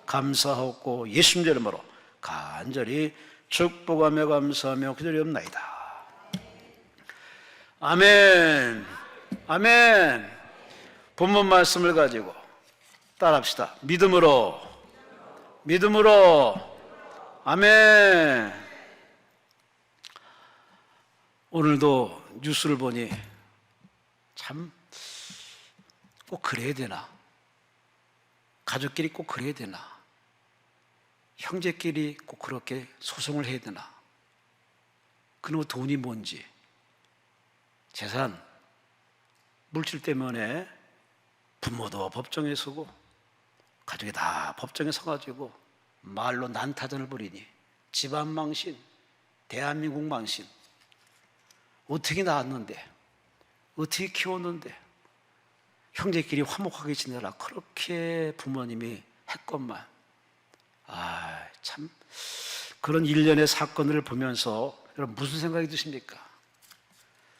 감사하고 예수님 이름으로 간절히 축복하며 감사하며 기도리옵나이다. 아멘. 아멘. 본문 말씀을 가지고 따라합시다. 믿음으로, 믿음으로. 아멘. 오늘도 뉴스를 보니 참 꼭 그래야 되나? 가족끼리 꼭 그래야 되나? 형제끼리 꼭 그렇게 소송을 해야 되나? 그놈의 돈이 뭔지, 재산, 물질 때문에 부모도 법정에 서고 가족이 다 법정에 서가지고 말로 난타전을 벌이니 집안 망신, 대한민국 망신. 어떻게 낳았는데, 어떻게 키웠는데 형제끼리 화목하게 지내라 그렇게 부모님이 했건만. 참 그런 일련의 사건을 보면서 여러분 무슨 생각이 드십니까?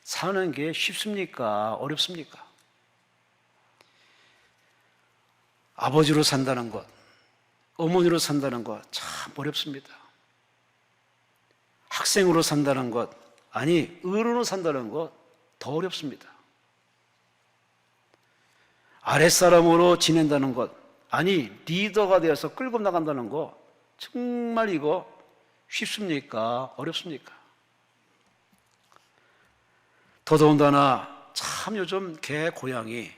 사는 게 쉽습니까? 어렵습니까? 아버지로 산다는 것, 어머니로 산다는 것 참 어렵습니다. 학생으로 산다는 것, 아니 어른으로 산다는 것 더 어렵습니다. 아랫사람으로 지낸다는 것, 아니 리더가 되어서 끌고 나간다는 거 정말 이거 쉽습니까? 어렵습니까? 더더군다나 참 요즘 개, 고양이,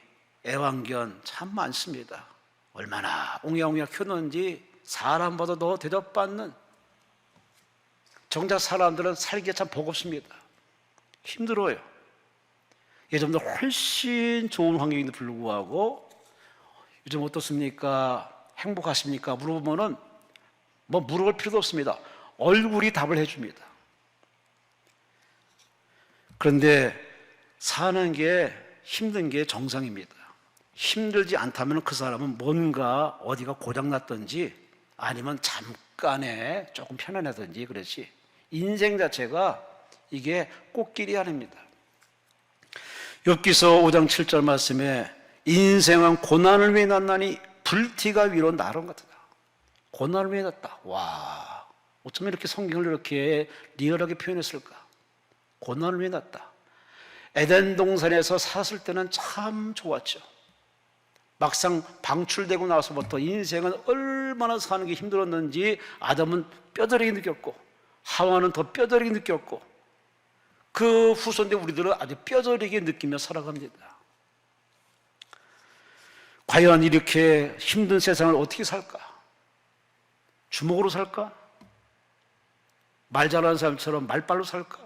애완견 참 많습니다. 얼마나 옹야옹야 키웠는지 사람보다 더 대접받는. 정작 사람들은 살기가 참 버겁습니다. 힘들어요. 예전보다 훨씬 좋은 환경인데 불구하고 요즘 어떻습니까? 행복하십니까? 물어보면은 뭐 물어볼 필요도 없습니다. 얼굴이 답을 해줍니다. 그런데 사는 게 힘든 게 정상입니다. 힘들지 않다면 그 사람은 뭔가 어디가 고장났든지 아니면 잠깐에 조금 편안하든지 그렇지 인생 자체가 이게 꽃길이 아닙니다. 욥기서 5장 7절 말씀에 인생은 고난을 위해 났나니 불티가 위로 나른 것 같다. 고난을 위해 났다. 와, 어쩌면 이렇게 성경을 이렇게 리얼하게 표현했을까? 고난을 위해 났다. 에덴 동산에서 살았을 때는 참 좋았죠. 막상 방출되고 나서부터 인생은 얼마나 사는 게 힘들었는지 아담은 뼈저리게 느꼈고 하와는 더 뼈저리게 느꼈고 그 후손들 우리들은 아주 뼈저리게 느끼며 살아갑니다. 과연 이렇게 힘든 세상을 어떻게 살까? 주먹으로 살까? 말 잘하는 사람처럼 말발로 살까?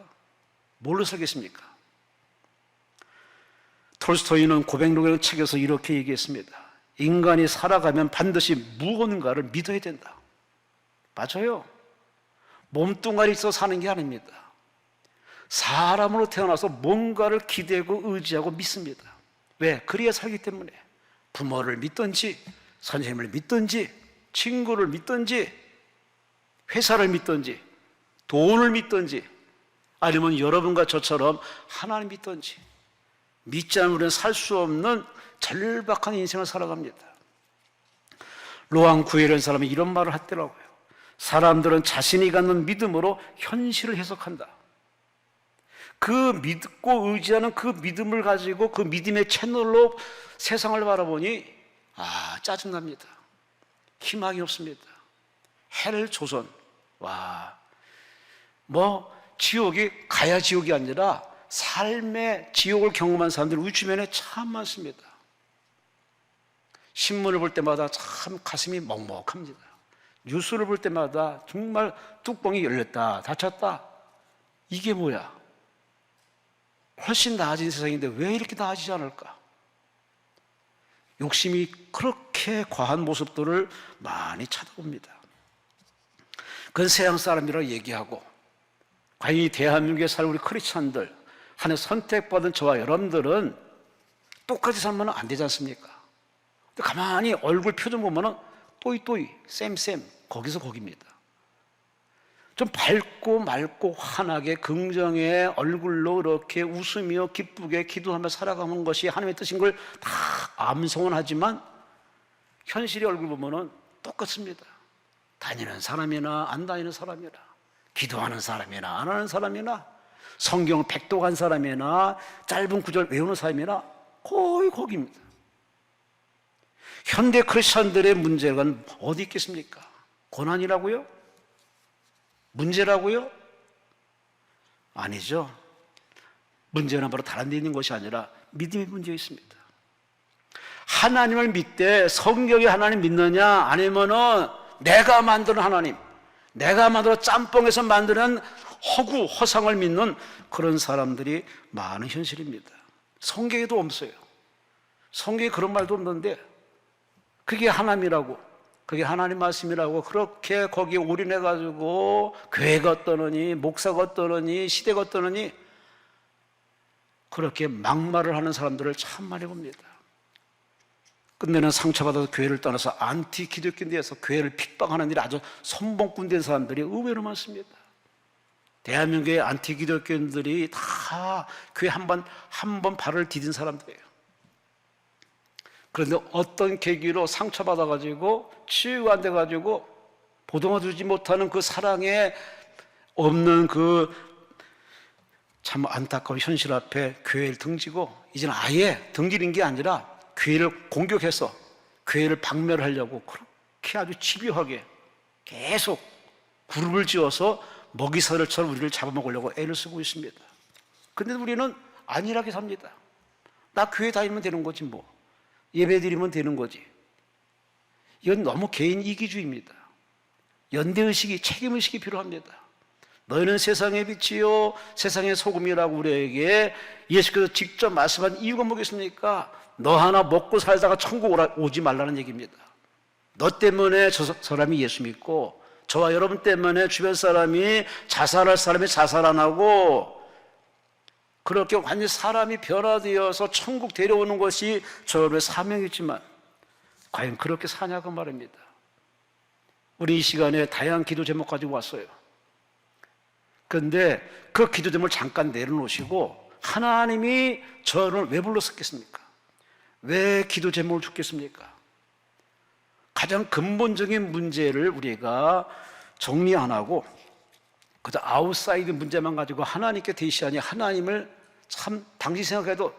뭘로 살겠습니까? 톨스토이는 고백록이라는 책에서 이렇게 얘기했습니다. 인간이 살아가면 반드시 무언가를 믿어야 된다. 맞아요. 몸뚱아리 있어 사는 게 아닙니다. 사람으로 태어나서 뭔가를 기대고 의지하고 믿습니다. 왜? 그래야 살기 때문에. 부모를 믿든지 선생님을 믿든지 친구를 믿든지 회사를 믿든지 돈을 믿든지 아니면 여러분과 저처럼 하나님 믿든지 믿지 않으면 우리는 살 수 없는 절박한 인생을 살아갑니다. 로안 구에라는 사람이 이런 말을 하더라고요. 사람들은 자신이 갖는 믿음으로 현실을 해석한다. 그 믿고 의지하는 그 믿음을 가지고 그 믿음의 채널로 세상을 바라보니 짜증납니다. 희망이 없습니다. 헬 조선. 지옥이 가야 지옥이 아니라 삶의 지옥을 경험한 사람들이 우리 주변에 참 많습니다. 신문을 볼 때마다 참 가슴이 먹먹합니다. 뉴스를 볼 때마다 정말 뚜껑이 열렸다 닫혔다. 이게 뭐야? 훨씬 나아진 세상인데 왜 이렇게 나아지지 않을까? 욕심이 그렇게 과한 모습들을 많이 찾아봅니다. 그건 서양 사람이라고 얘기하고 과연 이 대한민국에 살 우리 크리스찬들 하나님 선택받은 저와 여러분들은 똑같이 살면 안 되지 않습니까? 근데 가만히 얼굴 표정 보면은 또이 쌤 거기서 거기입니다. 좀 밝고 맑고 환하게 긍정의 얼굴로 이렇게 웃으며 기쁘게 기도하며 살아가는 것이 하나님의 뜻인 걸 다 암송은 하지만 현실의 얼굴 보면은 똑같습니다. 다니는 사람이나 안 다니는 사람이나, 기도하는 사람이나 안 하는 사람이나, 성경 백독한 사람이나 짧은 구절 외우는 사람이나 거의 거기입니다. 현대 크리스천들의 문제가 어디 있겠습니까? 고난이라고요? 문제라고요? 아니죠. 문제는 바로 다른 데 있는 것이 아니라 믿음의 문제가 있습니다. 하나님을 믿되 성경에 하나님 믿느냐, 아니면은 내가 만드는 하나님, 내가 만들어 짬뽕에서 만드는 허구, 허상을 믿는 그런 사람들이 많은 현실입니다. 성경에도 없어요. 성경에 그런 말도 없는데 그게 하나님이라고, 그게 하나님 말씀이라고 그렇게 거기에 올인해가지고 교회가 어떠느니, 목사가 어떠느니, 시대가 어떠느니 그렇게 막말을 하는 사람들을 참 많이 봅니다. 끝내는 상처받아서 교회를 떠나서 안티 기독교인데서 교회를 핍박하는 일이 아주 선봉꾼 된 사람들이 의외로 많습니다. 대한민국의 안티 기독교인들이 다 교회 한 번 발을 디딘 사람들이에요. 그런데 어떤 계기로 상처받아가지고 치유가 안 돼가지고 보듬어주지 못하는 그 사랑에 없는 그 참 안타까운 현실 앞에 교회를 등지고, 이제는 아예 등지는 게 아니라 교회를 공격해서 교회를 박멸하려고 그렇게 아주 집요하게 계속 그룹을 지어서 먹이사슬처럼 우리를 잡아먹으려고 애를 쓰고 있습니다. 그런데 우리는 안일하게 삽니다. 나 교회 다니면 되는 거지 뭐, 예배 드리면 되는 거지. 이건 너무 개인 이기주의입니다. 연대의식이, 책임의식이 필요합니다. 너희는 세상의 빛이요 세상의 소금이라고 우리에게 예수께서 직접 말씀한 이유가 뭐겠습니까? 너 하나 먹고 살다가 천국 오지 말라는 얘기입니다. 너 때문에 저 사람이 예수 믿고, 저와 여러분 때문에 주변 사람이 자살할 사람이 자살 안 하고, 그렇게 완전히 사람이 변화되어서 천국 데려오는 것이 저의 사명이지만 과연 그렇게 사냐고 말입니다. 우리 이 시간에 다양한 기도 제목 가지고 왔어요. 그런데 그 기도 제목을 잠깐 내려놓으시고, 하나님이 저를 왜 불렀었겠습니까? 왜 기도 제목을 줬겠습니까? 가장 근본적인 문제를 우리가 정리 안 하고 그저 아웃사이드 문제만 가지고 하나님께 대시하니, 하나님을 참 당신 생각해도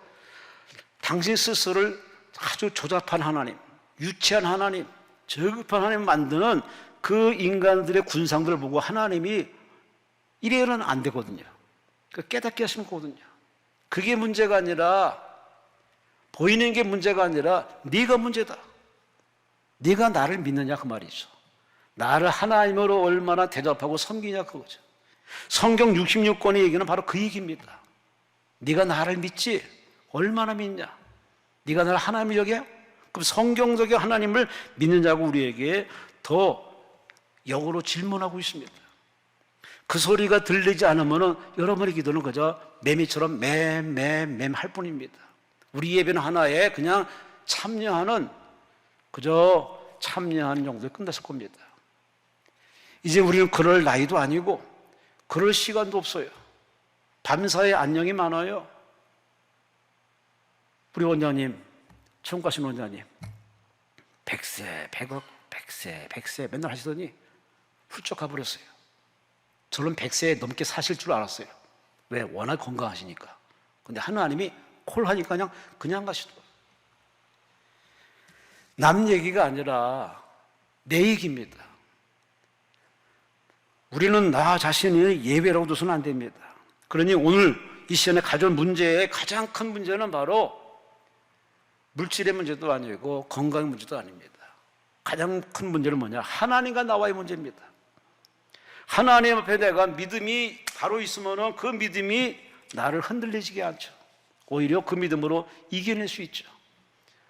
당신 스스로를 아주 조잡한 하나님, 유치한 하나님, 저급한 하나님 만드는 그 인간들의 군상들을 보고 하나님이 이래는 안 되거든요. 깨닫게 하시면 거거든요. 그게 문제가 아니라, 보이는 게 문제가 아니라 네가 문제다. 네가 나를 믿느냐 그 말이죠. 나를 하나님으로 얼마나 대접하고 섬기냐 그거죠. 성경 66권의 얘기는 바로 그 얘기입니다. 네가 나를 믿지? 얼마나 믿냐? 네가 나를 하나님 여겨? 그럼 성경적인 하나님을 믿느냐고 우리에게 더 역으로 질문하고 있습니다. 그 소리가 들리지 않으면 여러분의 기도는 그저 매미처럼 맴 할 뿐입니다. 우리 예배는 하나에 그냥 참여하는, 그저 참여하는 정도에 끝났을 겁니다. 이제 우리는 그럴 나이도 아니고 그럴 시간도 없어요. 밤사이 안녕이 많아요. 우리 원장님, 처음 가신 원장님 100세, 100억, 100세 맨날 하시더니 훌쩍 가버렸어요. 저는 100세 넘게 사실 줄 알았어요. 왜? 워낙 건강하시니까. 근데 하나님이 콜 하니까 그냥 가시더라고요. 남 얘기가 아니라 내 얘기입니다. 우리는 나 자신을 예외라고 둬서는 안 됩니다. 그러니 오늘 이 시간에 가져온 문제의 가장 큰 문제는 바로 물질의 문제도 아니고 건강의 문제도 아닙니다. 가장 큰 문제는 뭐냐? 하나님과 나와의 문제입니다. 하나님 앞에 내가 믿음이 바로 있으면 그 믿음이 나를 흔들리지게 않죠. 오히려 그 믿음으로 이겨낼 수 있죠.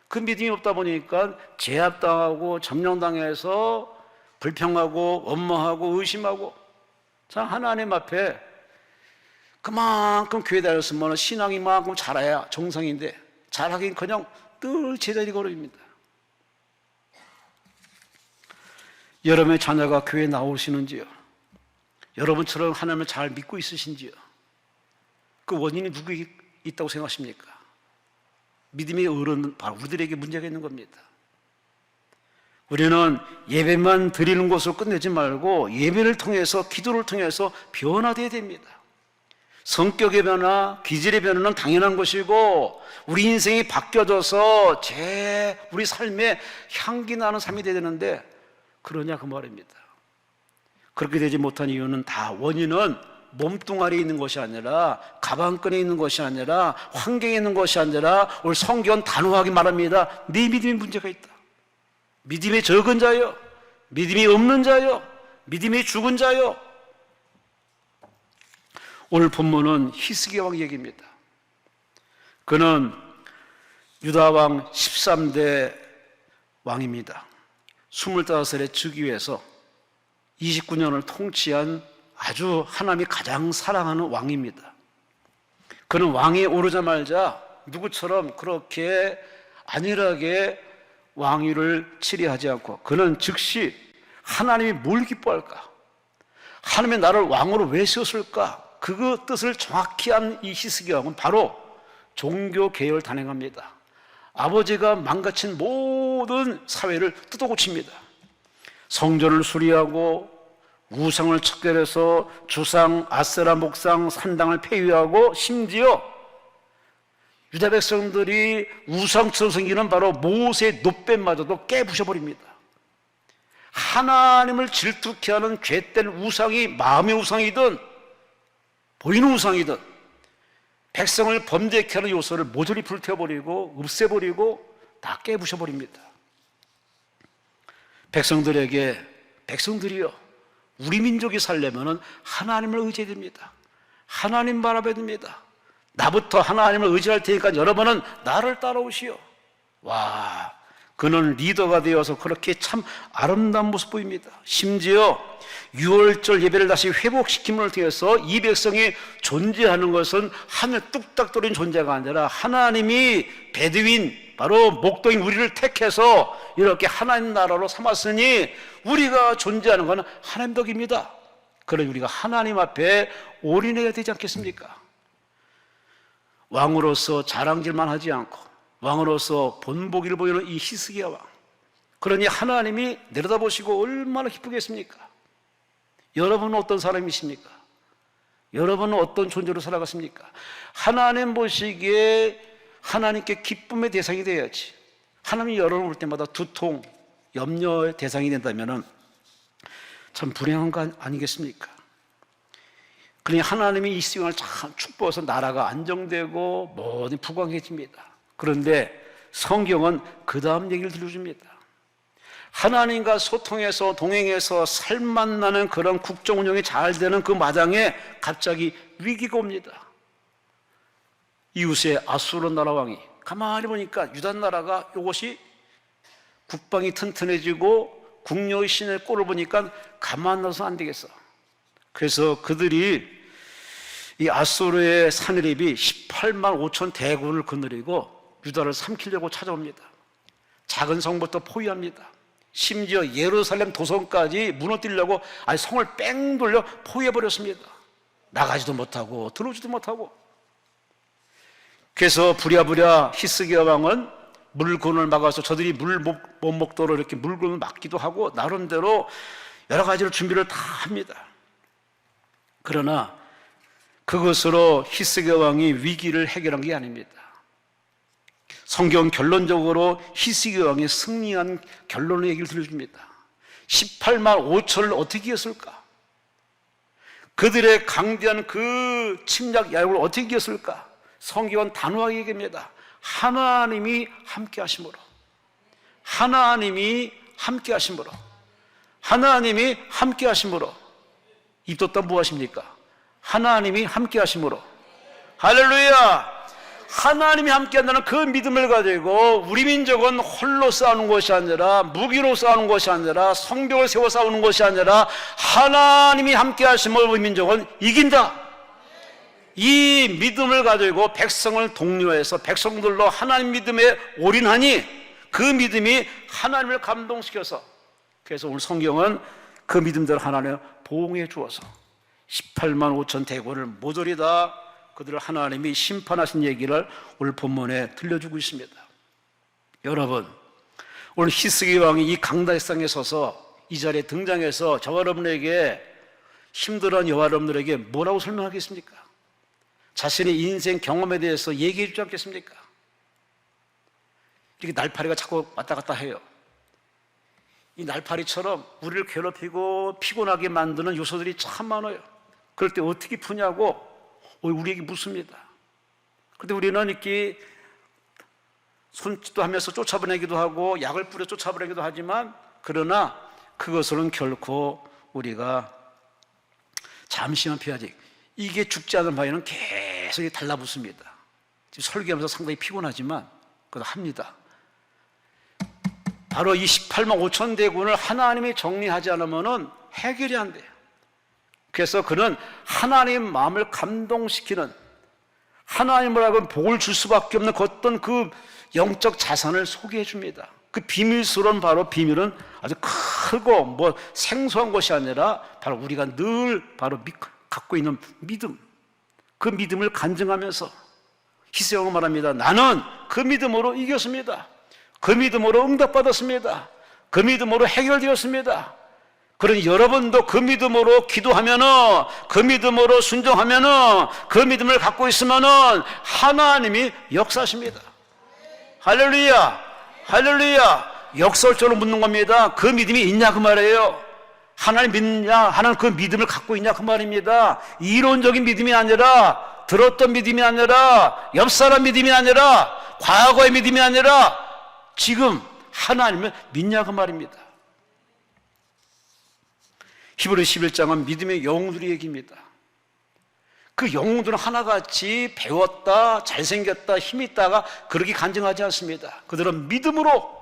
그 믿음이 없다 보니까 제압당하고 점령당해서 불평하고 원망하고 의심하고, 자, 하나님 앞에 그만큼 교회 다녔으면 신앙이 만큼 잘해야 정상인데 잘하긴 그냥 늘 제자리 걸음입니다. 여러분의 자녀가 교회에 나오시는지요? 여러분처럼 하나님을 잘 믿고 있으신지요? 그 원인이 누구 있다고 생각하십니까? 믿음의 어른은 바로 우리들에게 문제가 있는 겁니다. 우리는 예배만 드리는 것으로 끝내지 말고 예배를 통해서, 기도를 통해서 변화되어야 됩니다. 성격의 변화, 기질의 변화는 당연한 것이고 우리 인생이 바뀌어져서 우리 삶에 향기 나는 삶이 되어야 되는데 그러냐 그 말입니다. 그렇게 되지 못한 이유는 원인은 몸뚱아리에 있는 것이 아니라, 가방끈에 있는 것이 아니라, 환경에 있는 것이 아니라, 오늘 성경은 단호하게 말합니다. 네 믿음에 문제가 있다. 믿음이 적은 자요, 믿음이 없는 자요, 믿음이 죽은 자요. 오늘 본문은 히스기야 왕 얘기입니다. 그는 유다 왕 13대 왕입니다. 25살에 즉위해서 29년을 통치한 아주 하나님이 가장 사랑하는 왕입니다. 그는 왕에 오르자마자 누구처럼 그렇게 안일하게 왕위를 치리하지 않고 그는 즉시 하나님이 뭘 기뻐할까? 하나님이 나를 왕으로 왜 세웠을까? 그 뜻을 정확히 한 이 히스기야 왕은 바로 종교 개혁을 단행합니다. 아버지가 망가친 모든 사회를 뜯어고칩니다. 성전을 수리하고 우상을 척결해서 주상, 아세라 목상, 산당을 폐위하고 심지어 유다 백성들이 우상처럼 생기는 바로 모세의 놋뱀마저도 깨부셔버립니다. 하나님을 질투케 하는 죄된 우상이 마음의 우상이든 보이는 우상이든 백성을 범죄케 하는 요소를 모조리 불태워버리고 없애버리고 다 깨부셔버립니다. 백성들이요, 우리 민족이 살려면 하나님을 의지해야 됩니다. 하나님 바라봐야 됩니다. 나부터 하나님을 의지할 테니까 여러분은 나를 따라오시오. 와, 그는 리더가 되어서 그렇게 참 아름다운 모습 보입니다. 심지어 6월절 예배를 다시 회복시킴을 통해서 이 백성이 존재하는 것은 하늘 뚝딱 떨어진 존재가 아니라 하나님이 베드윈, 바로 목도인 우리를 택해서 이렇게 하나님 나라로 삼았으니 우리가 존재하는 것은 하나님 덕입니다. 그러니 우리가 하나님 앞에 올인해야 되지 않겠습니까? 왕으로서 자랑질만 하지 않고 왕으로서 본보기를 보이는 이 히스기야 왕, 그러니 하나님이 내려다보시고 얼마나 기쁘겠습니까? 여러분은 어떤 사람이십니까? 여러분은 어떤 존재로 살아갔습니까? 하나님 보시기에 하나님께 기쁨의 대상이 돼야지. 하나님이 여러분 올 때마다 두통, 염려의 대상이 된다면 참 불행한 거 아니겠습니까? 그러니 하나님이 이 시간을 참 축복해서 나라가 안정되고 모든 부강해집니다. 그런데 성경은 그 다음 얘기를 들려줍니다. 하나님과 소통해서 동행해서 살만 나는 그런 국정 운영이 잘 되는 그 마당에 갑자기 위기가 옵니다. 이웃의 아수르 나라 왕이, 가만히 보니까 유다 나라가 이것이 국방이 튼튼해지고 국력의 신의 꼴을 보니까 가만 놔서 안 되겠어. 그래서 그들이 이 아수르의 사느립이 18만 5천 대군을 거느리고 유다를 삼키려고 찾아옵니다. 작은 성부터 포위합니다. 심지어 예루살렘 도성까지 무너뜨리려고 성을 뺑 돌려 포위해버렸습니다. 나가지도 못하고 들어오지도 못하고. 그래서 부랴부랴 히스기야 왕은 물건을 막아서 저들이 물 못 먹도록 이렇게 물건을 막기도 하고 나름대로 여러 가지로 준비를 다 합니다. 그러나 그것으로 히스기야 왕이 위기를 해결한 게 아닙니다. 성경 결론적으로 히스기야 왕이 승리한 결론의 얘기를 들려줍니다. 18만 5천을 어떻게 이겼을까? 그들의 강대한 그 침략 야욕을 어떻게 이겼을까? 성경은 단호하게 얘기합니다. 하나님이 함께 하심으로, 하나님이 함께 하심으로, 하나님이 함께 하심으로. 입 뒀다 뭐 하십니까? 하나님이 함께 하심으로. 할렐루야! 하나님이 함께 한다는 그 믿음을 가지고 우리 민족은 홀로 싸우는 것이 아니라, 무기로 싸우는 것이 아니라, 성벽을 세워 싸우는 것이 아니라 하나님이 함께 하심으로 우리 민족은 이긴다. 이 믿음을 가지고 백성을 독려해서 백성들로 하나님 믿음에 올인하니 그 믿음이 하나님을 감동시켜서, 그래서 오늘 성경은 그 믿음대로 하나님을 보응해 주어서 18만 5천 대군을 모조리 다 그들을 하나님이 심판하신 얘기를 오늘 본문에 들려주고 있습니다. 여러분, 오늘 히스기 왕이 이 강다상에 서서 이 자리에 등장해서 저와 여러분에게, 힘들어하는 여와 여러분들에게 뭐라고 설명하겠습니까? 자신의 인생 경험에 대해서 얘기해 주지 않겠습니까? 이렇게 날파리가 자꾸 왔다 갔다 해요. 이 날파리처럼 우리를 괴롭히고 피곤하게 만드는 요소들이 참 많아요. 그럴 때 어떻게 푸냐고 우리에게 묻습니다. 그런데 우리는 이렇게 손짓도 하면서 쫓아보내기도 하고 약을 뿌려 쫓아보내기도 하지만, 그러나 그것으로는 결코 우리가 잠시만 피하지, 이게 죽지 않은 바에는 계속 달라붙습니다. 지금 설교하면서 상당히 피곤하지만 그것도 합니다. 바로 이 18만 5천 대군을 하나님이 정리하지 않으면 해결이 안 돼요. 그래서 그는 하나님 마음을 감동시키는, 하나님을 하고 복을 줄 수밖에 없는 어떤 그 영적 자산을 소개해 줍니다. 그 비밀스러운 바로 비밀은 아주 크고 뭐 생소한 것이 아니라 바로 우리가 늘 바로 갖고 있는 믿음, 그 믿음을 간증하면서 히스기야가 말합니다. 나는 그 믿음으로 이겼습니다. 그 믿음으로 응답받았습니다. 그 믿음으로 해결되었습니다. 그러니 여러분도 그 믿음으로 기도하면은, 그 믿음으로 순종하면은, 그 믿음을 갖고 있으면은 하나님이 역사하십니다. 할렐루야, 할렐루야. 역설적으로 묻는 겁니다. 그 믿음이 있냐 그 말이에요. 하나님 믿느냐, 하나님 그 믿음을 갖고 있냐 그 말입니다. 이론적인 믿음이 아니라, 들었던 믿음이 아니라, 옆사람 믿음이 아니라, 과거의 믿음이 아니라 지금 하나님을 믿냐 그 말입니다. 히브리 11장은 믿음의 영웅들의 얘기입니다. 그 영웅들은 하나같이 배웠다, 잘생겼다, 힘있다가 그렇게 간증하지 않습니다. 그들은 믿음으로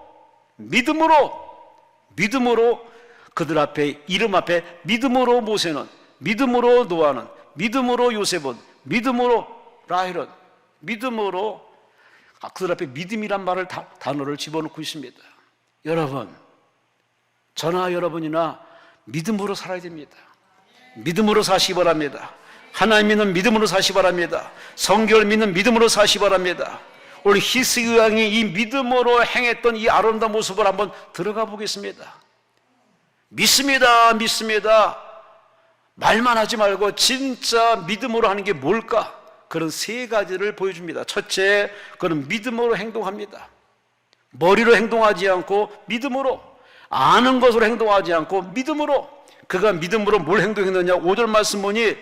그들 앞에, 이름 앞에 믿음으로 모세는, 믿음으로 노아는, 믿음으로 요셉은, 믿음으로 라헬은, 믿음으로, 그들 앞에 믿음이란 단어를 집어넣고 있습니다. 여러분, 저나 여러분이나 믿음으로 살아야 됩니다. 믿음으로 사시기 바랍니다. 하나님 믿는 믿음으로 사시기 바랍니다. 성경을 믿는 믿음으로 사시기 바랍니다. 오늘 히스기야 왕이 이 믿음으로 행했던 이 아름다운 모습을 한번 들어가 보겠습니다. 믿습니다, 믿습니다. 말만 하지 말고 진짜 믿음으로 하는 게 뭘까? 그런 세 가지를 보여줍니다. 첫째, 그는 믿음으로 행동합니다. 머리로 행동하지 않고 믿음으로, 아는 것으로 행동하지 않고 믿음으로. 그가 믿음으로 뭘 행동했느냐? 5절 말씀 보니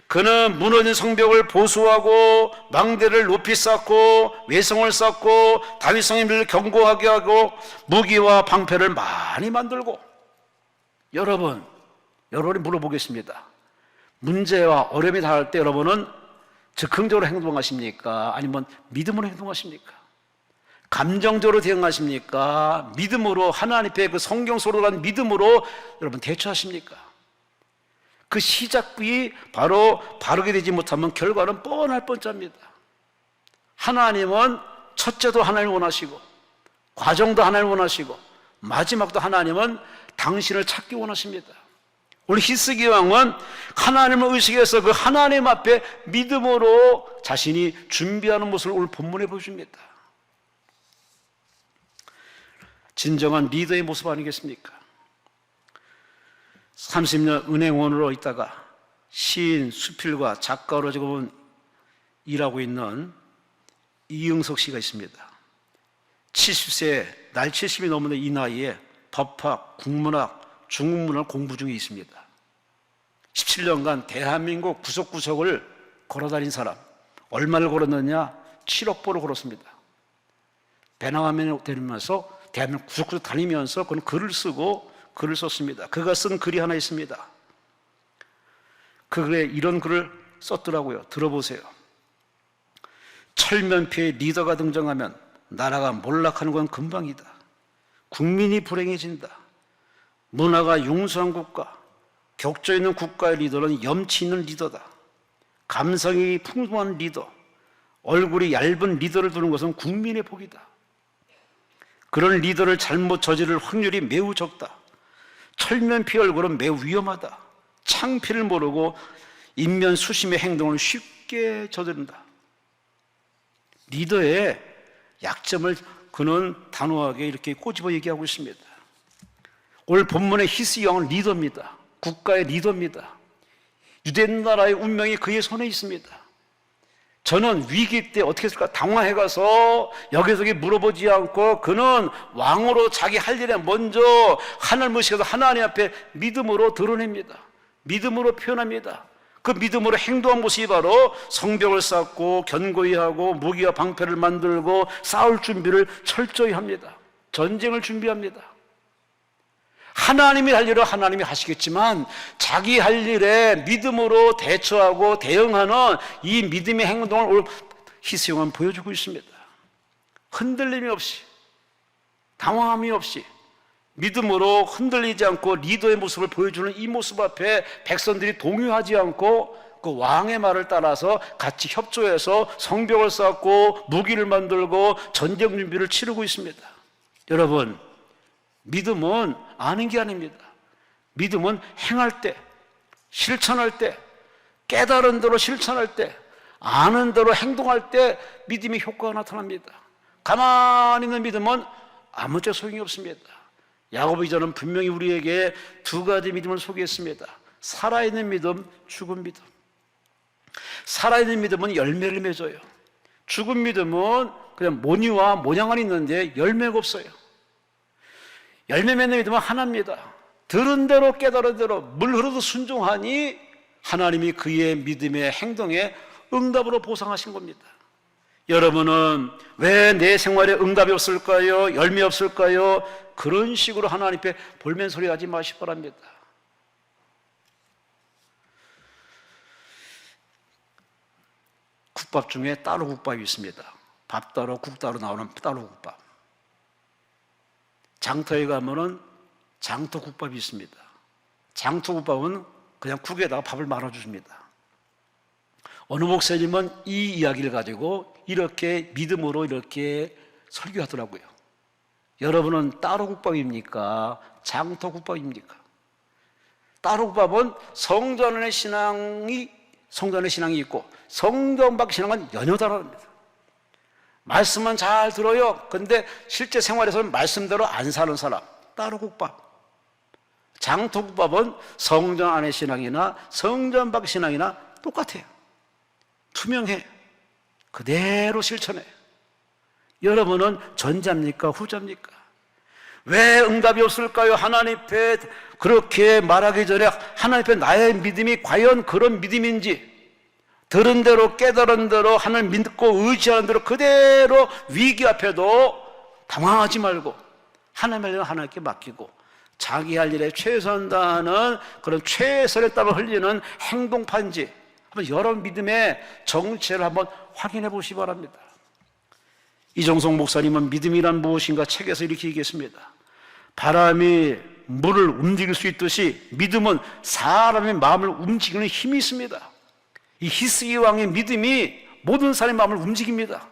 그는 무너진 성벽을 보수하고 망대를 높이 쌓고 외성을 쌓고 다윗 성읍을 견고하게 하고 무기와 방패를 많이 만들고. 여러분이 물어보겠습니다. 문제와 어려움이 닿을 때 여러분은 즉흥적으로 행동하십니까? 아니면 믿음으로 행동하십니까? 감정적으로 대응하십니까? 믿음으로, 하나님 앞에 그 성경서로 간 믿음으로 여러분 대처하십니까? 그 시작이 바로 바르게 되지 못하면 결과는 뻔할 뻔짜입니다. 하나님은 첫째도 하나님을 원하시고, 과정도 하나님을 원하시고, 마지막도 하나님은 당신을 찾기 원하십니다. 우리 히스기야 왕은 하나님을 의식해서 그 하나님 앞에 믿음으로 자신이 준비하는 모습을 오늘 본문에 보여줍니다. 진정한 리더의 모습 아니겠습니까? 30년 은행원으로 있다가 시인, 수필과 작가로 지금 일하고 있는 이응석 씨가 있습니다. 70세, 날 70이 넘는 이 나이에 법학, 국문학, 중국문을 공부 중에 있습니다. 17년간 대한민국 구석구석을 걸어다닌 사람. 얼마를 걸었느냐? 7억 보를 걸었습니다. 배낭화면에 다니면서 대한민국 구석구석 다니면서 그는 글을 쓰고 글을 썼습니다. 그가 쓴 글이 하나 있습니다. 그 글에 이런 글을 썼더라고요. 들어보세요. 철면피의 리더가 등장하면 나라가 몰락하는 건 금방이다. 국민이 불행해진다. 문화가 융수한 국가, 격조 있는 국가의 리더는 염치 있는 리더다. 감성이 풍부한 리더, 얼굴이 얇은 리더를 두는 것은 국민의 복이다. 그런 리더를 잘못 저지를 확률이 매우 적다. 철면피 얼굴은 매우 위험하다. 창피를 모르고 인면수심의 행동을 쉽게 저지른다. 리더의 약점을 그는 단호하게 이렇게 꼬집어 얘기하고 있습니다. 오늘 본문의 히스기 왕은 리더입니다. 국가의 리더입니다. 유대 나라의 운명이 그의 손에 있습니다. 저는 위기 때 어떻게 했을까 당황해 가서 여기저기 물어보지 않고 그는 왕으로 자기 할 일에 먼저 하나님을 모시고서 하나님 앞에 믿음으로 드러냅니다. 믿음으로 표현합니다. 그 믿음으로 행동한 모습이 바로 성벽을 쌓고 견고히 하고 무기와 방패를 만들고 싸울 준비를 철저히 합니다. 전쟁을 준비합니다. 하나님이 할 일을 하나님이 하시겠지만 자기 할 일에 믿음으로 대처하고 대응하는 이 믿음의 행동을 오늘 히스기 왕은 보여주고 있습니다. 흔들림이 없이, 당황함이 없이 믿음으로 흔들리지 않고 리더의 모습을 보여주는 이 모습 앞에 백성들이 동요하지 않고 그 왕의 말을 따라서 같이 협조해서 성벽을 쌓고 무기를 만들고 전쟁 준비를 치르고 있습니다. 여러분, 믿음은 아는 게 아닙니다. 믿음은 행할 때, 실천할 때, 깨달은 대로 실천할 때, 아는 대로 행동할 때 믿음의 효과가 나타납니다. 가만히 있는 믿음은 아무짝에 소용이 없습니다. 야고보 기자는 분명히 우리에게 두 가지 믿음을 소개했습니다. 살아있는 믿음, 죽은 믿음. 살아있는 믿음은 열매를 맺어요. 죽은 믿음은 그냥 모니와 모양은 있는데 열매가 없어요. 열매 맺는 믿음은 하나입니다. 들은 대로 깨달은 대로 물 흐르듯 순종하니 하나님이 그의 믿음의 행동에 응답으로 보상하신 겁니다. 여러분은 왜 내 생활에 응답이 없을까요? 열매 없을까요? 그런 식으로 하나님 앞에 볼멘 소리 하지 마시기 바랍니다. 국밥 중에 따로 국밥이 있습니다. 밥 따로 국 따로 나오는 따로 국밥. 장터에 가면은 장터국밥이 있습니다. 장터국밥은 그냥 국에다가 밥을 말아줍니다. 어느 목사님은 이 이야기를 가지고 이렇게 믿음으로 이렇게 설교하더라고요. 여러분은 따로 국밥입니까? 장터국밥입니까? 따로 국밥은 성전 안의 신앙이 있고 성전 밖 신앙은 연여다릅니다. 말씀은 잘 들어요. 근데 실제 생활에서는 말씀대로 안 사는 사람, 따로 국밥. 장터국밥은 성전 안의 신앙이나 성전 밖 신앙이나 똑같아요. 투명해. 그대로 실천해. 여러분은 전자입니까? 후자입니까? 왜 응답이 없을까요? 하나님 앞에 그렇게 말하기 전에 하나님 앞에 나의 믿음이 과연 그런 믿음인지 들은 대로 깨달은 대로 하나님 믿고 의지하는 대로 그대로 위기 앞에도 당황하지 말고 하나님의 일은 하나님께 맡기고 자기 할 일에 최선을 다하는 그런 최선의 땀을 흘리는 행동판지 한번 여러분 믿음의 정체를 한번 확인해 보시기 바랍니다. 이정성 목사님은 믿음이란 무엇인가 책에서 이렇게 얘기했습니다. 바람이 물을 움직일 수 있듯이 믿음은 사람의 마음을 움직이는 힘이 있습니다. 이 히스기 왕의 믿음이 모든 사람의 마음을 움직입니다.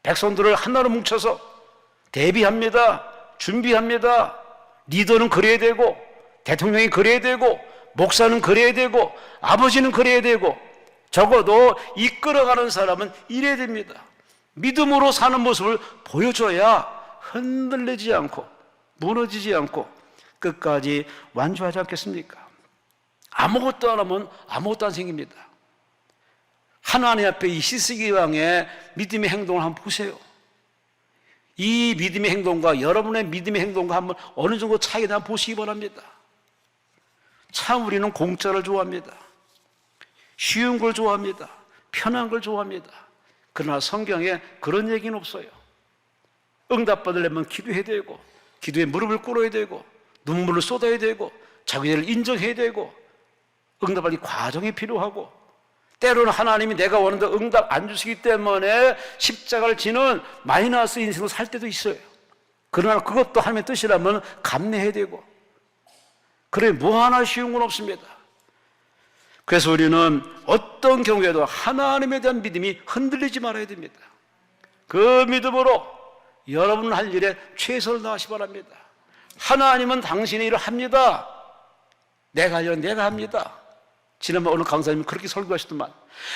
백성들을 하나로 뭉쳐서 대비합니다. 준비합니다. 리더는 그래야 되고 대통령이 그래야 되고 목사는 그래야 되고 아버지는 그래야 되고 적어도 이끌어가는 사람은 이래야 됩니다. 믿음으로 사는 모습을 보여줘야 흔들리지 않고 무너지지 않고 끝까지 완주하지 않겠습니까? 아무것도 안 하면 아무것도 안 생깁니다. 하나님 앞에 이 히스기 왕의 믿음의 행동을 한번 보세요. 이 믿음의 행동과 여러분의 믿음의 행동과 한번 어느 정도 차이를 한번 보시기 바랍니다. 참 우리는 공짜를 좋아합니다. 쉬운 걸 좋아합니다. 편한 걸 좋아합니다. 그러나 성경에 그런 얘기는 없어요. 응답 받으려면 기도해야 되고 기도에 무릎을 꿇어야 되고 눈물을 쏟아야 되고 자기를 인정해야 되고 응답할 이 과정이 필요하고 때로는 하나님이 내가 원하는 응답 안 주시기 때문에 십자가를 지는 마이너스 인생을 살 때도 있어요. 그러나 그것도 하나님의 뜻이라면 감내해야 되고 그래 뭐 하나 쉬운 건 없습니다. 그래서 우리는 어떤 경우에도 하나님에 대한 믿음이 흔들리지 말아야 됩니다. 그 믿음으로 여러분 할 일에 최선을 다하시기 바랍니다. 하나님은 당신의 일을 합니다. 내가 할 일은 내가 합니다. 지난번 어느 강사님이 그렇게 설교하시더만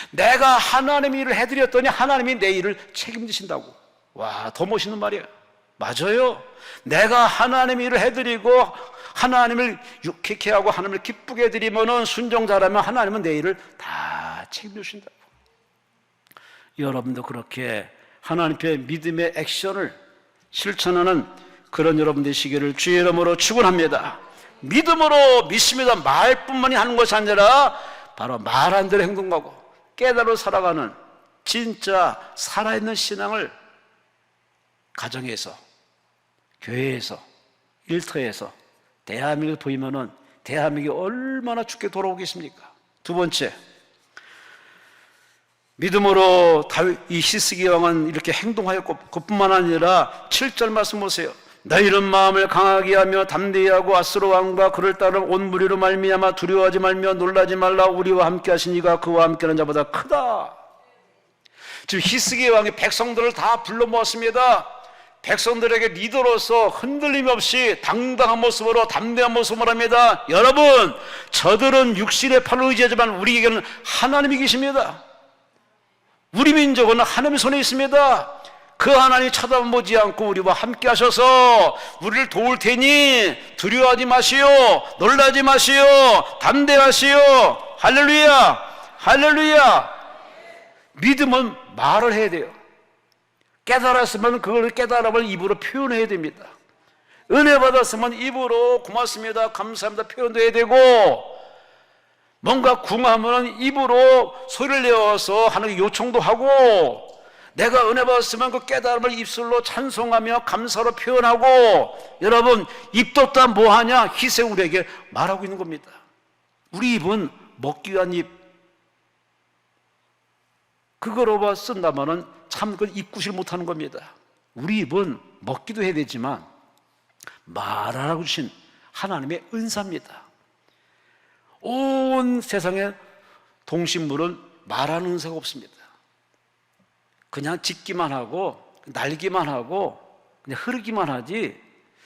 내가 하나님의 일을 해드렸더니 하나님이 내 일을 책임지신다고. 와, 더 멋있는 말이에요. 맞아요. 내가 하나님 일을 해드리고 하나님을 유쾌케 하고 하나님을 기쁘게 해드리면은 순종 잘하면 하나님은 내 일을 다 책임지신다고. 여러분도 그렇게 하나님 앞에 믿음의 액션을 실천하는 그런 여러분 되시기를 주의 이름으로 축원합니다. 믿음으로 믿습니다. 말뿐만이 하는 것이 아니라 바로 말한 대로 행동하고 깨달아 살아가는 진짜 살아있는 신앙을 가정에서, 교회에서, 일터에서 대한민국에 보이면은 대한민국이 얼마나 죽게 돌아오겠습니까? 두 번째, 믿음으로 이 히스기 왕은 이렇게 행동하였고 그뿐만 아니라 7절 말씀 보세요. 너희는 마음을 강하게 하며 담대히 하고 아수르 왕과 그를 따른 온 무리로 말미암아 두려워하지 말며 놀라지 말라. 우리와 함께 하신 이가 그와 함께하는 자보다 크다. 지금 히스기 왕이 백성들을 다 불러 모았습니다. 백성들에게 리더로서 흔들림 없이 당당한 모습으로 담대한 모습을 합니다. 여러분, 저들은 육신의 팔을 의지하지만 우리에게는 하나님이 계십니다. 우리 민족은 하나님의 손에 있습니다. 그 하나님이 쳐다보지 않고 우리와 함께 하셔서 우리를 도울 테니 두려워하지 마시오, 놀라지 마시오, 담대하시오. 할렐루야, 할렐루야. 믿음은 말을 해야 돼요. 깨달았으면 그걸 깨달음을 입으로 표현해야 됩니다. 은혜 받았으면 입으로 고맙습니다, 감사합니다 표현도 해야 되고, 뭔가 궁하면 입으로 소리를 내어서 하나님께 요청도 하고, 내가 은혜 받았으면 그 깨달음을 입술로 찬송하며 감사로 표현하고. 여러분, 입 떴다 뭐하냐? 희세 우리에게 말하고 있는 겁니다. 우리 입은 먹기 위한 입, 그거로 쓴다면은 참 그 입구실 못하는 겁니다. 우리 입은 먹기도 해야 되지만 말하라고 주신 하나님의 은사입니다. 온 세상에 동식물은 말하는 은사가 없습니다. 그냥 짖기만 하고 날기만 하고 그냥 흐르기만 하지,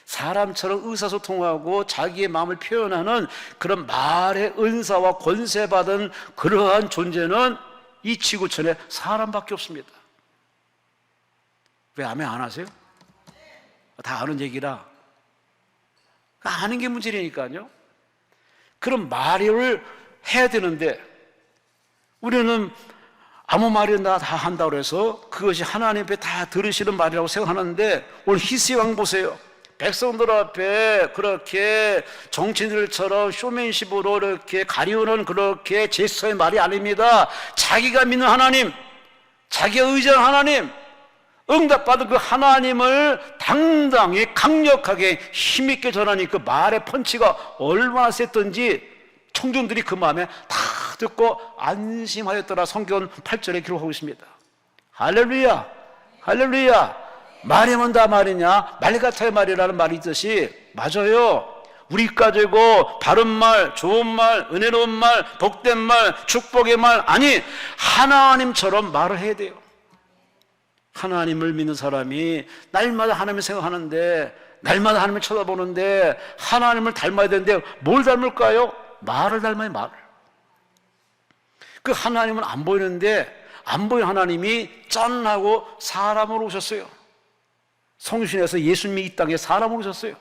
사람처럼 의사소통하고 자기의 마음을 표현하는 그런 말의 은사와 권세받은 그러한 존재는 이 지구촌에 사람밖에 없습니다. 왜 아멘 안 하세요? 다 아는 얘기라. 아는 게 문제라니까요. 그런 말을 해야 되는데 우리는 아무 말이나 다 한다고 해서 그것이 하나님 앞에 다 들으시는 말이라고 생각하는데, 오늘 히스기 왕 보세요. 백성들 앞에 그렇게 정치인들처럼 쇼맨십으로 이렇게 가리우는 그렇게 제스처의 말이 아닙니다. 자기가 믿는 하나님, 자기가 의지하는 하나님, 응답받은 그 하나님을 당당히 강력하게 힘있게 전하니 그 말의 펀치가 얼마나 셌던지 청중들이 그 마음에 다 듣고 안심하였더라. 성경 8절에 기록하고 있습니다. 할렐루야, 할렐루야. 말이면 다 말이냐? 말 같아야 말이라는 말이 있듯이, 맞아요. 우리 가지고 바른 말, 좋은 말, 은혜로운 말, 복된 말, 축복의 말, 아니 하나님처럼 말을 해야 돼요. 하나님을 믿는 사람이 날마다 하나님을 생각하는데, 날마다 하나님을 쳐다보는데 하나님을 닮아야 되는데 뭘 닮을까요? 말을 닮아요, 말을. 그 하나님은 안 보이는데 안 보이는 하나님이 짠하고 사람으로 오셨어요. 성신에서 예수님이 이 땅에 사람으로 오셨어요.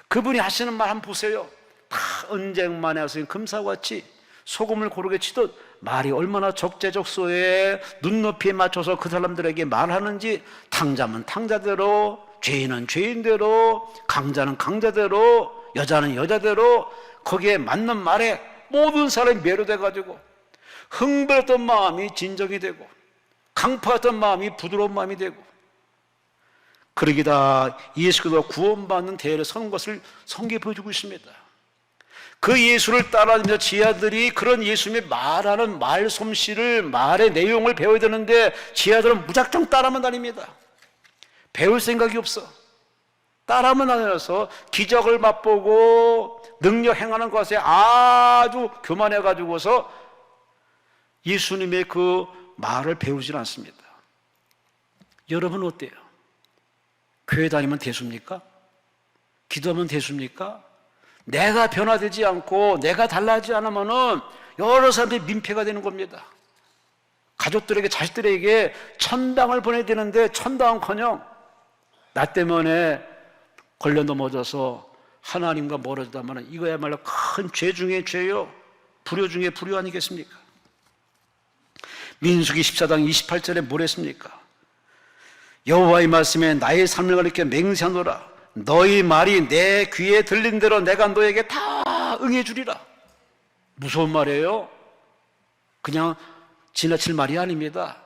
그분이 하시는 말 한번 보세요. 다 언쟁만에 하시는 금사같이 소금을 고르게 치듯 말이 얼마나 적재적소에 눈높이에 맞춰서 그 사람들에게 말하는지, 탕자면 탕자대로, 죄인은 죄인대로, 강자는 강자대로, 여자는 여자대로 거기에 맞는 말에 모든 사람이 매료돼가지고 흥분했던 마음이 진정이 되고 강팍했던 마음이 부드러운 마음이 되고, 그러기다 예수 그리스도가 구원받는 대회를 서는 것을 성경에 보여주고 있습니다. 그 예수를 따라다니면서 지하들이 그런 예수님이 말하는 말 솜씨를, 말의 내용을 배워야 되는데 지하들은 무작정 따라만 다닙니다. 배울 생각이 없어. 따라만 다녀서 기적을 맛보고 능력 행하는 것에 아주 교만해가지고서 예수님의 그 말을 배우질 않습니다. 여러분 어때요? 교회 다니면 대수입니까? 기도하면 대수입니까? 내가 변화되지 않고 내가 달라지지 않으면은 여러 사람들이 민폐가 되는 겁니다. 가족들에게, 자식들에게 천당을 보내야 되는데 천당은커녕 나 때문에 걸려 넘어져서 하나님과 멀어지다면 이거야말로 큰 죄 중에 죄요, 불효 중에 불효 아니겠습니까? 민수기 14장 28절에 뭘 했습니까? 여호와의 말씀에 나의 삶을 가리켜 맹세하노라. 너희 말이 내 귀에 들린 대로 내가 너에게 다 응해 주리라. 무서운 말이에요. 그냥 지나칠 말이 아닙니다.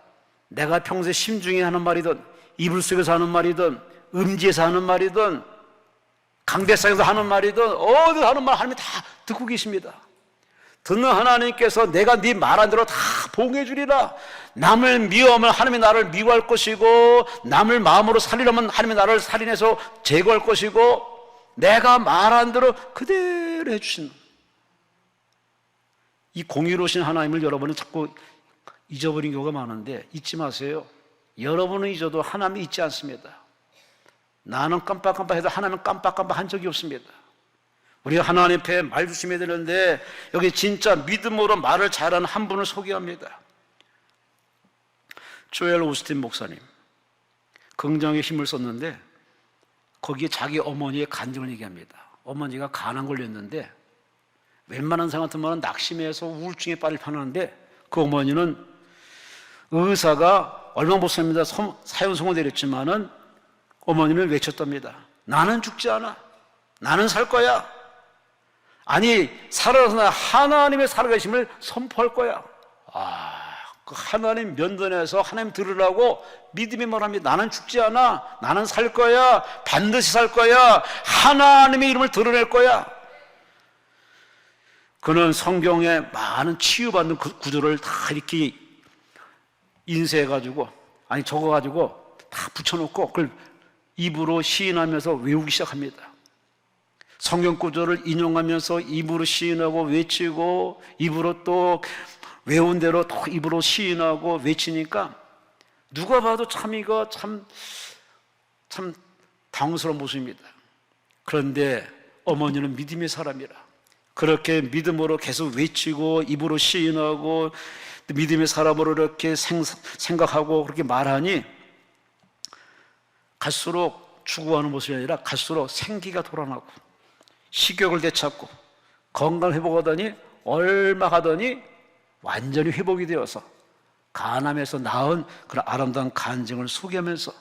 내가 평소에 심중에 하는 말이든 이불 속에서 하는 말이든 음지에서 하는 말이든 강대상에서 하는 말이든 어디 하는 말 하나님이 다 듣고 계십니다. 듣는 하나님께서 내가 네 말한 대로 다 봉해 주리라. 남을 미워하면 하나님이 나를 미워할 것이고, 남을 마음으로 살리려면 하나님이 나를 살인해서 제거할 것이고, 내가 말한 대로 그대로 해주신 이 공의로우신 하나님을 여러분은 자꾸 잊어버린 경우가 많은데 잊지 마세요. 여러분은 잊어도 하나님이 잊지 않습니다. 나는 깜빡깜빡해도 하나님은 깜빡깜빡 한 적이 없습니다. 우리가 하나님 앞에 말 조심해야 되는데 여기 진짜 믿음으로 말을 잘하는 한 분을 소개합니다. 조엘 오스틴 목사님, 긍정의 힘을 썼는데 거기에 자기 어머니의 간증을 얘기합니다. 어머니가 간암 걸렸는데 웬만한 사람 같으면 낙심해서 우울증에 빠질 뻔하는데 그 어머니는 의사가 얼마 못 삽니다. 사형선고 내렸지만은 어머니는 외쳤답니다. 나는 죽지 않아. 나는 살 거야. 아니, 살아서 하나님의 살아계심을 선포할 거야. 그 하나님 면전에서 하나님 들으라고 믿음이 말합니다. 나는 죽지 않아. 나는 살 거야. 반드시 살 거야. 하나님의 이름을 드러낼 거야. 그는 성경에 많은 치유받는 구절을 다 이렇게 인쇄해가지고, 아니 적어가지고 다 붙여놓고 그걸 입으로 시인하면서 외우기 시작합니다. 성경 구절을 인용하면서 입으로 시인하고 외치고, 입으로 또 외운 대로 또 입으로 시인하고 외치니까 누가 봐도 이거 참 당황스러운 모습입니다. 그런데 어머니는 믿음의 사람이라 그렇게 믿음으로 계속 외치고 입으로 시인하고 믿음의 사람으로 이렇게 생각하고 그렇게 말하니 갈수록 추구하는 모습이 아니라 갈수록 생기가 돌아나고 식욕을 되찾고 건강 회복하더니 얼마 가더니 완전히 회복이 되어서 간암에서 나은 그런 아름다운 간증을 소개하면서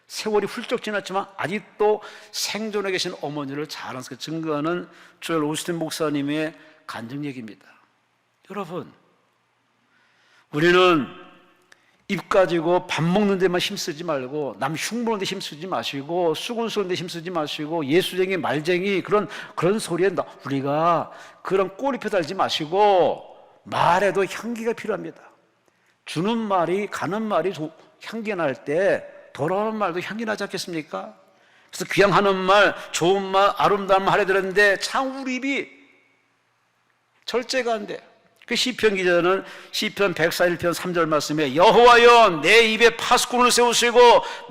세월이 훌쩍 지났지만 아직도 생존해 계신 어머니를 자랑스럽게 증거하는 조엘 오스틴 목사님의 간증 얘기입니다. 여러분, 우리는 입 가지고 밥 먹는 데만 힘쓰지 말고 남 흉보는 데 힘쓰지 마시고 수군수는 데 힘쓰지 마시고 예수쟁이 말쟁이 그런 소리에 우리가 그런 꼬리표 달지 마시고 말에도 향기가 필요합니다. 주는 말이 가는 말이 향기 날 때 돌아오는 말도 향기 나지 않겠습니까? 그래서 귀향하는 말, 좋은 말, 아름다운 말 하려 들었는데 참 우리 입이 절제가 안 돼. 그 시편 기자는 시편 141편 3절 말씀에 여호와여 내 입에 파수꾼을 세우시고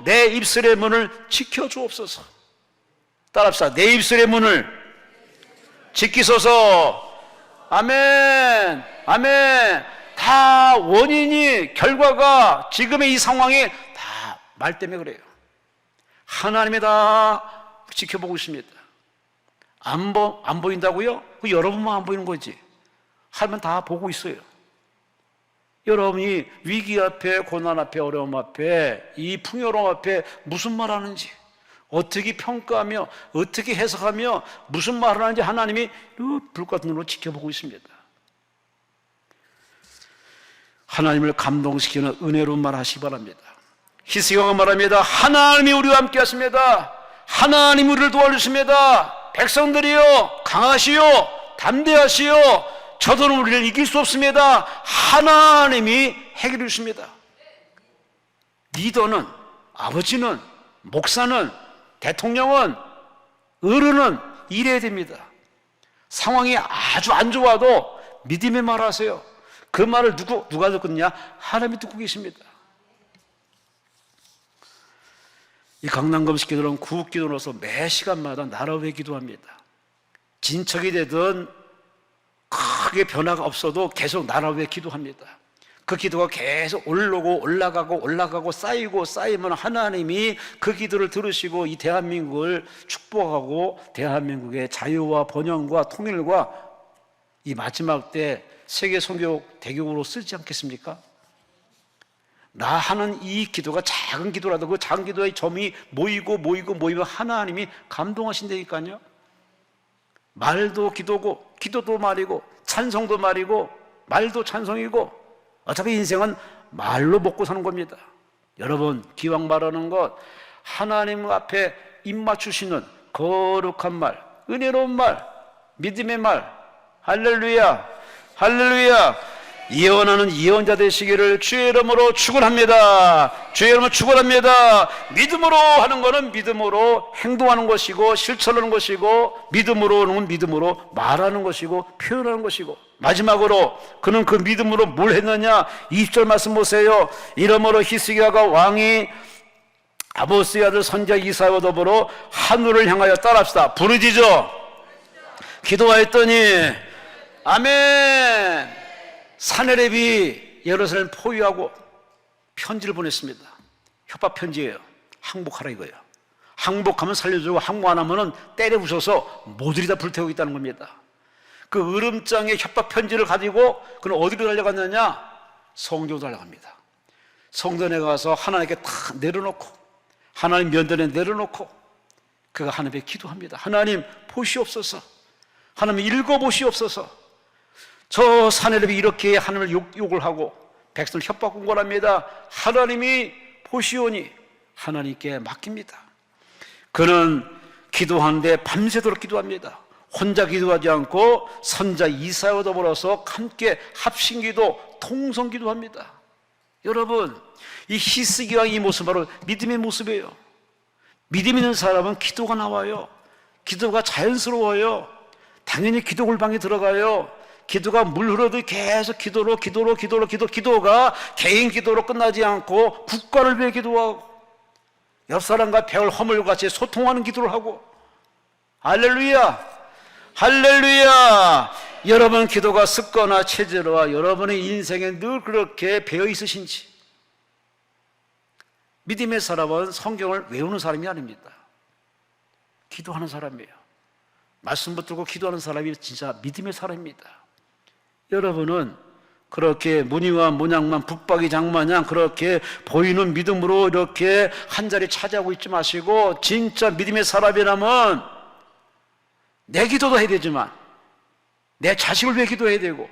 내 입술의 문을 지켜주옵소서. 따라합시다. 내 입술의 문을 지키소서. 아멘. 아멘. 다 원인이 결과가 지금의 이 상황이 다 말 때문에 그래요. 하나님이 다 지켜보고 있습니다. 안 보인다고요? 그 여러분만 안 보이는 거지. 하면 다 보고 있어요. 여러분이 위기 앞에, 고난 앞에, 어려움 앞에, 이 풍요로움 앞에 무슨 말 하는지, 어떻게 평가하며, 어떻게 해석하며, 무슨 말을 하는지 하나님이 불 같은 눈으로 지켜보고 있습니다. 하나님을 감동시키는 은혜로운 말 하시기 바랍니다. 히스기야가 말합니다. 하나님이 우리와 함께 하십니다. 하나님이 우리를 도와주십니다. 백성들이여 강하시오, 담대하시오, 저들은 우리를 이길 수 없습니다. 하나님이 해결해 주십니다. 리더는, 아버지는, 목사는, 대통령은, 어른은 이래야 됩니다. 상황이 아주 안 좋아도 믿음의 말 하세요. 그 말을 누가 듣거든요? 하나님이 듣고 계십니다. 이 강남검식 기도는 구국기도로서 매 시간마다 나라 위에 기도합니다. 진척이 되든 크게 변화가 없어도 계속 나라 위에 기도합니다. 그 기도가 계속 오르고 올라가고 쌓이면 하나님이 그 기도를 들으시고 이 대한민국을 축복하고 대한민국의 자유와 번영과 통일과 이 마지막 때 세계 선교 대국으로 쓰지 않겠습니까? 나 하는 이 기도가 작은 기도라도 그 작은 기도의 점이 모이면 하나님이 감동하신다니까요. 말도 기도고, 기도도 말이고, 찬송도 말이고, 말도 찬송이고, 어차피 인생은 말로 먹고 사는 겁니다. 여러분, 기왕 말하는 것, 하나님 앞에 입 맞추시는 거룩한 말, 은혜로운 말, 믿음의 말, 할렐루야, 할렐루야. 예언하는 예언자 되시기를 주의 이름으로 축원합니다. 주의 이름으로 축원합니다. 믿음으로 하는 것은 믿음으로 행동하는 것이고, 실천하는 것이고, 믿음으로는 믿음으로 말하는 것이고, 표현하는 것이고, 마지막으로 그는 그 믿음으로 뭘 했느냐? 20절 말씀 보세요. 이러므로 히스기야가 왕이 아모스의 아들 선지자 이사야와 더불어 하늘을 향하여 따라합시다. 부르짖어 기도하였더니 아멘. 사내립이 예루살렘 포위하고 편지를 보냈습니다. 협박 편지예요. 항복하라 이거예요. 항복하면 살려주고 항복 안 하면 때려 부숴서 모조리 다 불태우고 있다는 겁니다. 그 으름장의 협박 편지를 가지고 그는 어디로 달려갔느냐? 성전으로 달려갑니다. 성전에 가서 하나님께 다 내려놓고, 하나님 면전에 내려놓고 그가 하나님께 기도합니다. 하나님 보시옵소서, 하나님 읽어보시옵소서. 저 사내립이 이렇게 하나님을 욕을 하고 백성을 협박 공갈합니다. 하나님이 보시오니 하나님께 맡깁니다. 그는 기도하는데 밤새도록 기도합니다. 혼자 기도하지 않고 선자 이사야와 더불어서 함께 합심기도, 통성기도합니다. 여러분, 이 히스기야 이 모습 바로 믿음의 모습이에요. 믿음 있는 사람은 기도가 나와요. 기도가 자연스러워요. 당연히 기도 골방에 들어가요. 기도가 물 흐르듯 계속 기도가 개인 기도로 끝나지 않고 국가를 위해 기도하고 옆 사람과 배울 허물과 같이 소통하는 기도를 하고, 할렐루야, 할렐루야. 여러분 기도가 습관화 체질화 여러분의 인생에 늘 그렇게 배어 있으신지. 믿음의 사람은 성경을 외우는 사람이 아닙니다. 기도하는 사람이에요. 말씀 붙들고 기도하는 사람이 진짜 믿음의 사람입니다. 여러분은 그렇게 무늬와 문양만 붙박이 장마냥 그렇게 보이는 믿음으로 이렇게 한 자리 차지하고 있지 마시고, 진짜 믿음의 사람이라면 내 기도도 해야 되지만 내 자식을 위해 기도해야 되고,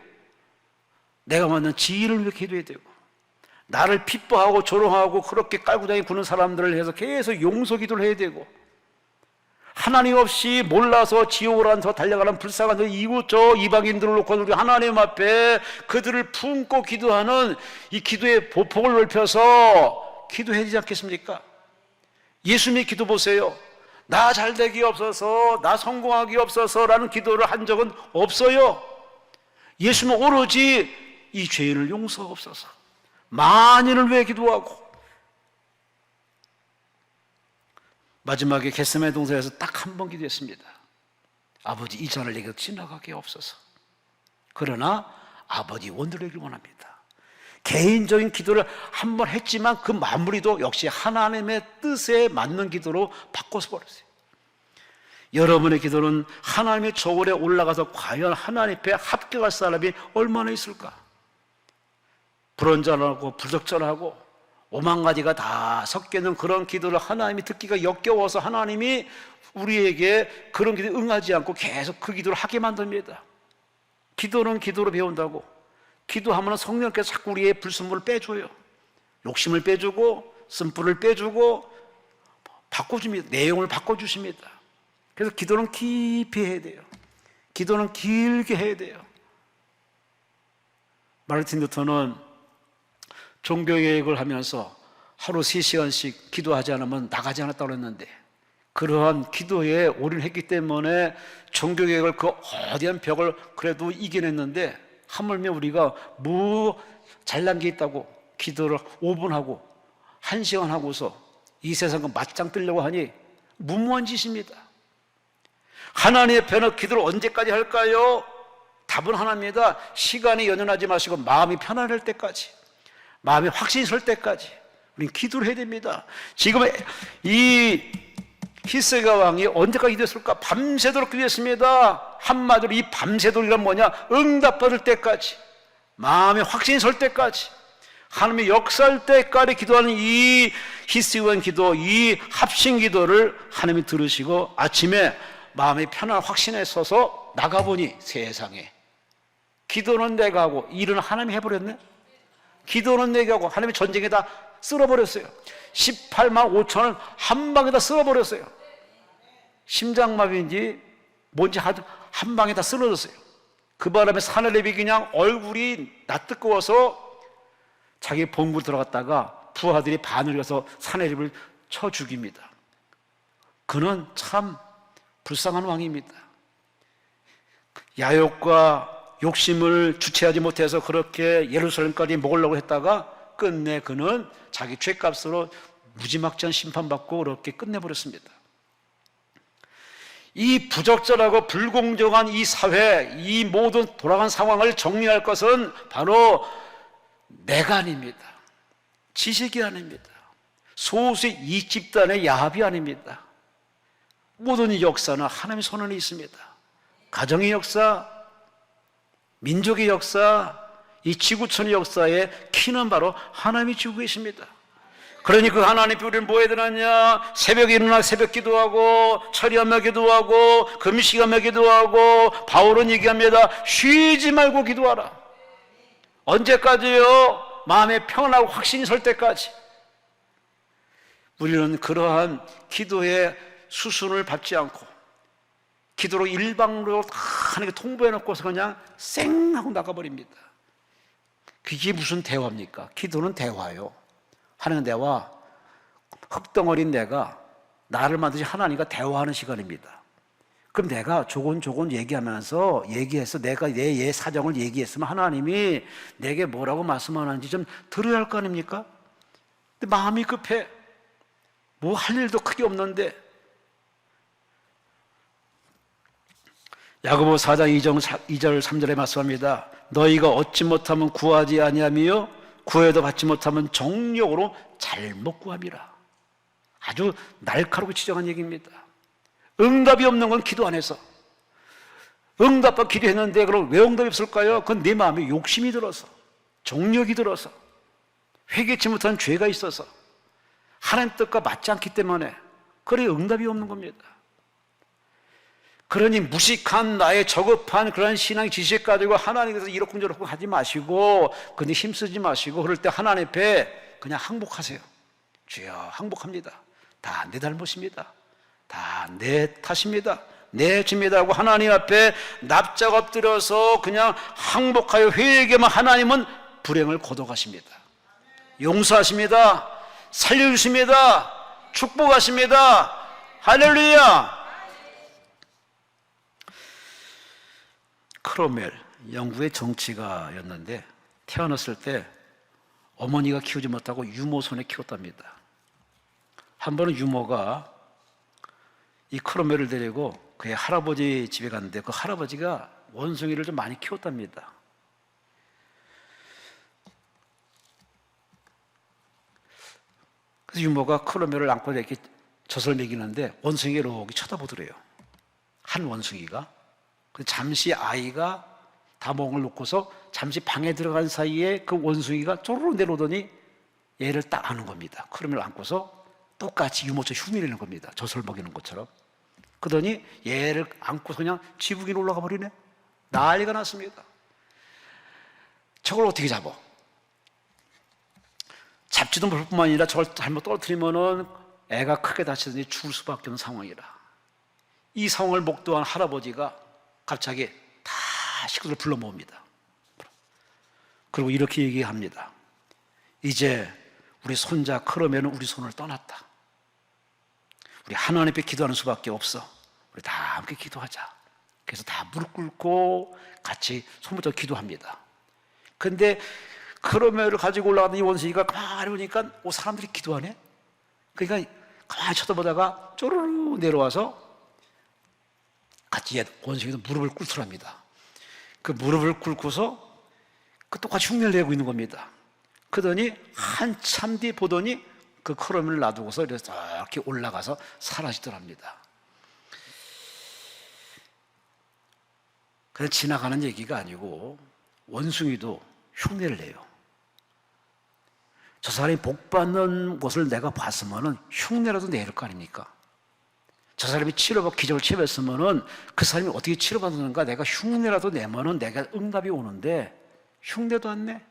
내가 만난 지인을 위해 기도해야 되고, 나를 핍박하고 조롱하고 그렇게 깔고 다니고 구는 사람들을 해서 계속 용서 기도를 해야 되고, 하나님 없이 몰라서 지옥으로 안서 달려가는 불쌍한 이웃 저 이방인들을 놓고 우리 하나님 앞에 그들을 품고 기도하는 이 기도의 보폭을 넓혀서 기도해야 되지 않겠습니까? 예수님의 기도 보세요. 나 잘되기 없어서, 나 성공하기 없어서라는 기도를 한 적은 없어요. 예수님은 오로지 이 죄인을 용서하옵소서, 만인을 위해 기도하고, 마지막에 겟세마네 동산에서 딱 한 번 기도했습니다. 아버지 이 잔을 내게 지나가게 없어서. 그러나 아버지 원대로 원합니다. 개인적인 기도를 한 번 했지만 그 마무리도 역시 하나님의 뜻에 맞는 기도로 바꿔서 버렸어요. 여러분의 기도는 하나님의 저울에 올라가서 과연 하나님 앞에 합격할 사람이 얼마나 있을까? 불온전하고 부적절하고 오만 가지가 다 섞여 있는 그런 기도를 하나님이 듣기가 역겨워서 하나님이 우리에게 그런 기도에 응하지 않고 계속 그 기도를 하게 만듭니다. 기도는 기도로 배운다고. 기도하면 성령께서 자꾸 우리의 불순물을 빼줘요. 욕심을 빼주고 쓴불을 빼주고 바꿔줍니다. 내용을 바꿔주십니다. 그래서 기도는 깊이 해야 돼요. 기도는 길게 해야 돼요. 마르틴 루터는 종교개혁을 하면서 하루 3시간씩 기도하지 않으면 나가지 않았다고 했는데, 그러한 기도에 올인했기 때문에 종교개혁을 그 거대한 벽을 그래도 이겨냈는데, 하물며 우리가 뭐 잘난 게 있다고 기도를 5분 하고 1시간 하고서 이 세상과 맞짱 뜨려고 하니 무모한 짓입니다. 하나님의 편을 기도를 언제까지 할까요? 답은 하나입니다. 시간이 연연하지 마시고 마음이 편안할 때까지. 마음에 확신이 설 때까지 우리는 기도를 해야 됩니다. 지금 이 히스기야 왕이 언제까지 기도했을까? 밤새도록 기도했습니다. 한마디로 이 밤새도록이란 뭐냐? 응답받을 때까지, 마음에 확신이 설 때까지, 하나님의 역사할 때까지 기도하는 이 히스기야 기도, 이 합심 기도를 하나님이 들으시고 아침에 마음의 편안한 확신에 서서 나가보니 세상에 기도는 내가 하고 일은 하나님이 해버렸네. 기도는 내가 하고 하나님이 전쟁에 다 쓸어버렸어요. 18만 5천을 한 방에 다 쓸어버렸어요. 심장마비인지 뭔지 한 방에 다 쓰러졌어요. 그 바람에 사내립이 그냥 얼굴이 낯뜨거워서 자기 본부 들어갔다가 부하들이 반을 가서 사내립을 쳐 죽입니다. 그는 참 불쌍한 왕입니다. 야욕과 욕심을 주체하지 못해서 그렇게 예루살렘까지 먹으려고 했다가 끝내 그는 자기 죄값으로 무지막지한 심판받고 그렇게 끝내버렸습니다. 이 부적절하고 불공정한 이 사회, 이 모든 돌아간 상황을 정리할 것은 바로 내가 아닙니다. 지식이 아닙니다. 소수의 이 집단의 야합이 아닙니다. 모든 이 역사는 하나님의 손 안에 있습니다. 가정의 역사, 민족의 역사, 이 지구촌의 역사의 키는 바로 하나님이 주고 계십니다. 그러니 그 하나님이 우리를 뭐 해야 되느냐? 새벽에 일어나 새벽 기도하고 철야며 기도하고 금식하며 기도하고 바울은 얘기합니다. 쉬지 말고 기도하라. 언제까지요? 마음에 평안하고 확신이 설 때까지. 우리는 그러한 기도의 수순을 밟지 않고 기도로 일방으로 하나님께 통보해놓고서 그냥 쌩 하고 나가버립니다. 그게 무슨 대화입니까? 기도는 대화요. 하나님 대화, 흙덩어린 내가 나를 만드신 하나님과 대화하는 시간입니다. 그럼 내가 조곤조곤 얘기해서 내가 내 사정을 얘기했으면 하나님이 내게 뭐라고 말씀하는지 좀 들어야 할 거 아닙니까? 근데 마음이 급해. 뭐 할 일도 크게 없는데. 야고보 4장 2절 3절에 말씀합니다. 너희가 얻지 못하면 구하지 아니하며 구해도 받지 못하면 정욕으로 잘못 구함이라. 아주 날카롭게 지적한 얘기입니다. 응답이 없는 건 기도 안 해서. 응답받고 기도했는데 그럼 왜 응답이 없을까요? 그건 내 마음에 욕심이 들어서, 정욕이 들어서, 회개치 못한 죄가 있어서, 하나님 뜻과 맞지 않기 때문에 그래 응답이 없는 겁니다. 그러니 무식한 나의 저급한 그런 신앙 지식 가지고 하나님께서 이렇쿵저렇쿵 하지 마시고 근데 힘쓰지 마시고 그럴 때 하나님 앞에 그냥 항복하세요. 주여 항복합니다. 다 내 잘못입니다. 다 내 탓입니다. 내 죄입니다 하고 하나님 앞에 납작 엎드려서 그냥 항복하여 회개하면 하나님은 불행을 거둬가십니다. 용서하십니다. 살려주십니다. 축복하십니다. 할렐루야. 크로멜, 영국의 정치가였는데 태어났을 때 어머니가 키우지 못하고 유모 손에 키웠답니다. 한 번은 유모가 이 크로멜을 데리고 그의 할아버지 집에 갔는데 그 할아버지가 원숭이를 좀 많이 키웠답니다. 그래서 유모가 크로멜을 안고 이렇게 젖을 먹이는데 원숭이가 이렇게 쳐다보더래요. 한 원숭이가. 잠시 아이가 다 멍을 놓고서 잠시 방에 들어간 사이에 그 원숭이가 쪼르르 내려오더니 얘를 딱 안은 겁니다. 크로멜을 안고서 똑같이 유모처럼 흉내내는 겁니다. 젖을 먹이는 것처럼. 그러더니 얘를 안고서 그냥 지붕 위로 올라가 버리네. 난리가 났습니다. 저걸 어떻게 잡아? 잡지도 못할 뿐만 아니라 저걸 잘못 떨어뜨리면은 애가 크게 다치더니 죽을 수밖에 없는 상황이라. 이 상황을 목도한 할아버지가 갑자기 다 식구들 불러 모읍니다. 그리고 이렇게 얘기합니다. 이제 우리 손자 크로멜은 우리 손을 떠났다. 우리 하나님 앞에 기도하는 수밖에 없어. 우리 다 함께 기도하자. 그래서 다 무릎 꿇고 같이 손 붙여 기도합니다. 근데 크로멜을 가지고 올라가던 이 원숭이가 가만히 보니까 사람들이 기도하네? 그러니까 가만히 쳐다보다가 쪼르르 내려와서 같이 원숭이도 무릎을 꿇더랍니다. 그 무릎을 꿇고서 그 똑같이 흉내를 내고 있는 겁니다. 그러더니 한참 뒤 보더니 그 크로미를 놔두고서 이렇게 올라가서 사라지더랍니다. 그냥 지나가는 얘기가 아니고 원숭이도 흉내를 내요. 저 사람이 복 받는 것을 내가 봤으면 흉내라도 내야 할 거 아닙니까? 저 사람이 치료받고 기적을 체험했으면 그 사람이 어떻게 치료받는가 내가 흉내라도 내면은 내가 응답이 오는데 흉내도 안 내.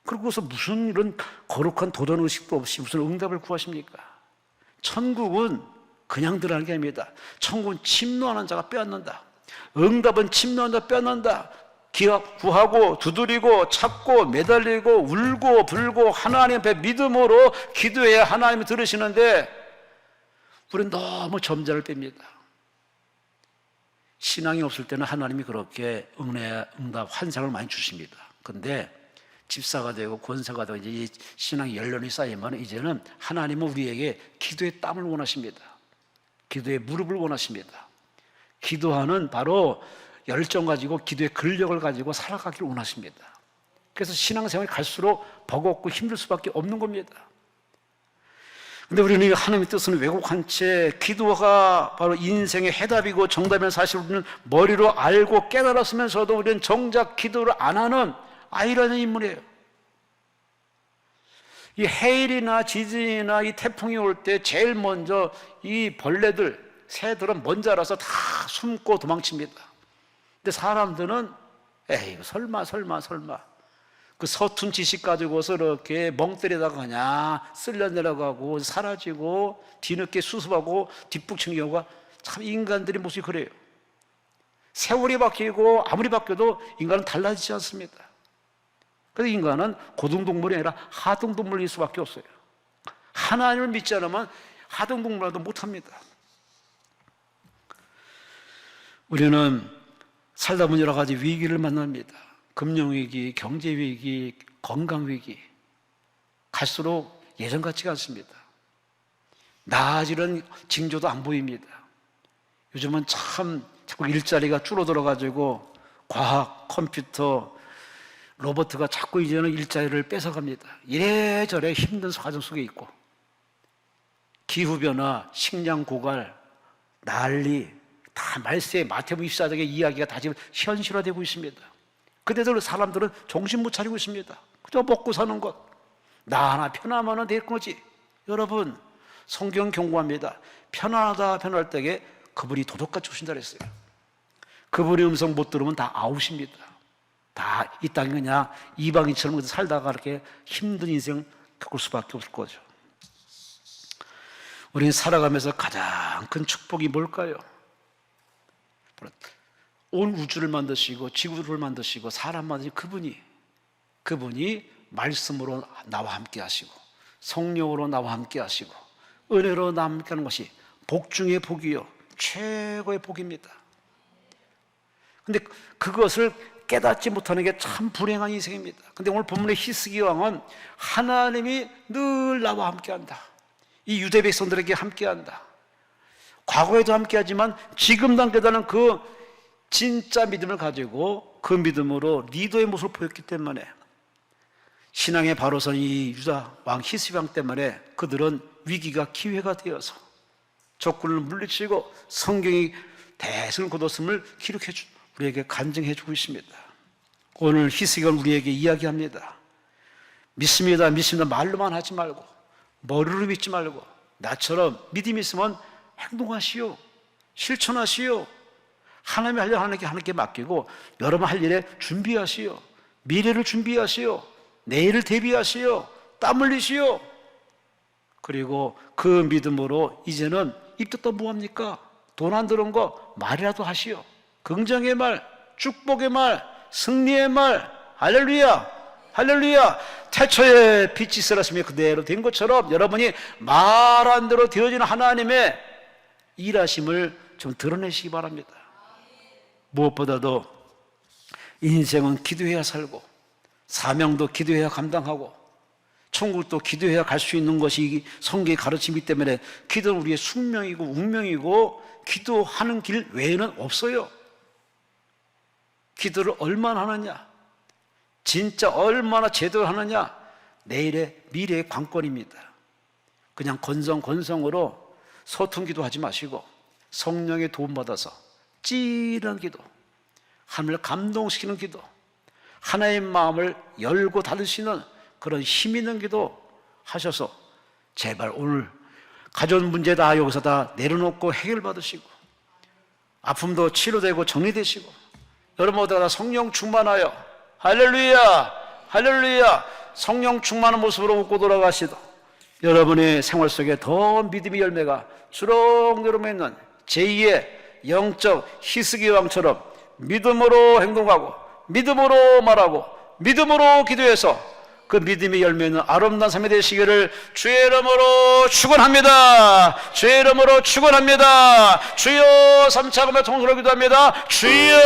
그러고서 무슨 이런 거룩한 도덕 의식도 없이 무슨 응답을 구하십니까? 천국은 그냥 들어가는 게 아닙니다. 천국은 침노하는 자가 빼앗는다. 응답은 침노하는 자 빼앗는다. 구하고 두드리고 찾고 매달리고 울고 불고 하나님 앞에 믿음으로 기도해야 하나님이 들으시는데 우리는 너무 점잖을 뺍니다. 신앙이 없을 때는 하나님이 그렇게 응답 환상을 많이 주십니다. 그런데 집사가 되고 권사가 되고 이제 이 신앙의 연륜이 쌓이면 이제는 하나님은 우리에게 기도의 땀을 원하십니다. 기도의 무릎을 원하십니다. 기도하는 바로 열정 가지고 기도의 근력을 가지고 살아가기를 원하십니다. 그래서 신앙생활이 갈수록 버겁고 힘들 수밖에 없는 겁니다. 근데 우리는 하나님의 뜻은 왜곡한 채 기도가 바로 인생의 해답이고 정답이라는 사실을 우리는 머리로 알고 깨달았으면서도 우리는 정작 기도를 안 하는 아이라는 인물이에요. 이 해일이나 지진이나 이 태풍이 올 때 제일 먼저 이 벌레들, 새들은 먼저 알아서 다 숨고 도망칩니다. 근데 사람들은 에이 설마 그 서툰 지식 가지고서 이렇게 멍 때리다가 그냥 쓸려 내려가고 사라지고 뒤늦게 수습하고 뒷북치는 경우가 참 인간들의 모습이 그래요. 세월이 바뀌고 아무리 바뀌어도 인간은 달라지지 않습니다. 그래서 인간은 고등동물이 아니라 하등동물일 수밖에 없어요. 하나님을 믿지 않으면 하등동물라도 못합니다. 우리는 살다 보면 여러 가지 위기를 만납니다. 금융위기, 경제위기, 건강위기. 갈수록 예전 같지가 않습니다. 나아지는 징조도 안 보입니다. 요즘은 참 자꾸 일자리가 줄어들어가지고 과학, 컴퓨터, 로봇가 자꾸 이제는 일자리를 뺏어갑니다. 이래저래 힘든 과정 속에 있고 기후변화, 식량 고갈, 난리 다 말세, 마태복음 24장의 이야기가 다 지금 현실화되고 있습니다. 그때도 사람들은 정신 못 차리고 있습니다. 그저 먹고 사는 것. 나 하나 편하면 될 거지. 여러분, 성경 경고합니다. 편안하다 편할 때에 그분이 도둑같이 오신다 그랬어요. 그분의 음성 못 들으면 다 아웃입니다. 다 이 땅에 그냥 이방인처럼 살다가 이렇게 힘든 인생 겪을 수밖에 없을 거죠. 우리는 살아가면서 가장 큰 축복이 뭘까요? 온 우주를 만드시고 지구를 만드시고 사람 만드신 그분이 말씀으로 나와 함께 하시고 성령으로 나와 함께 하시고 은혜로 나와 함께 하는 것이 복 중의 복이요 최고의 복입니다. 근데 그것을 깨닫지 못하는 게 참 불행한 인생입니다. 근데 오늘 본문의 히스기 왕은 하나님이 늘 나와 함께 한다. 이 유대 백성들에게 함께 한다. 과거에도 함께 하지만 지금도 함께 하는 그 진짜 믿음을 가지고 그 믿음으로 리더의 모습을 보였기 때문에 신앙의 바로선 이 유다 왕 히스기 왕 때문에 그들은 위기가 기회가 되어서 적군을 물리치고 성경이 대승을 거뒀음을 기록해 우리에게 간증해 주고 있습니다. 오늘 히스기가 우리에게 이야기합니다. 믿습니다 말로만 하지 말고 머리로 믿지 말고 나처럼 믿음이 있으면 행동하시오. 실천하시오. 하나님이 하려고 하나님께 맡기고 여러분 할 일에 준비하시오. 미래를 준비하시오. 내일을 대비하시오. 땀 흘리시오. 그리고 그 믿음으로 이제는 입덧도 뭐합니까? 돈 안 들은 거 말이라도 하시오. 긍정의 말, 축복의 말, 승리의 말, 할렐루야, 할렐루야. 태초에 빛이 있으라시며 그대로 된 것처럼 여러분이 말한 대로 되어지는 하나님의 일하심을 좀 드러내시기 바랍니다. 무엇보다도 인생은 기도해야 살고 사명도 기도해야 감당하고 천국도 기도해야 갈 수 있는 것이 성경의 가르침이기 때문에 기도는 우리의 숙명이고 운명이고 기도하는 길 외에는 없어요. 기도를 얼마나 하느냐? 진짜 얼마나 제대로 하느냐, 내일의 미래의 관건입니다. 그냥 건성건성으로 소통기도 하지 마시고 성령의 도움받아서 찌르는 기도, 하나님을 감동시키는 기도, 하나의 마음을 열고 닫으시는 그런 힘 있는 기도 하셔서 제발 오늘 가전 문제 다 여기서 다 내려놓고 해결받으시고 아픔도 치료되고 정리되시고 여러분 모두가 다 성령 충만하여 할렐루야 할렐루야 성령 충만한 모습으로 웃고 돌아가시다 여러분의 생활 속에 더 믿음의 열매가 주렁주렁 맺는 제2의 영적 히스기 왕처럼 믿음으로 행동하고 믿음으로 말하고 믿음으로 기도해서 그 믿음의 열매는 아름다운 삶이 되시기를 주의 이름으로 축원합니다. 주의 이름으로 축원합니다. 주여 3차 금의 통솔로 기도합니다. 주여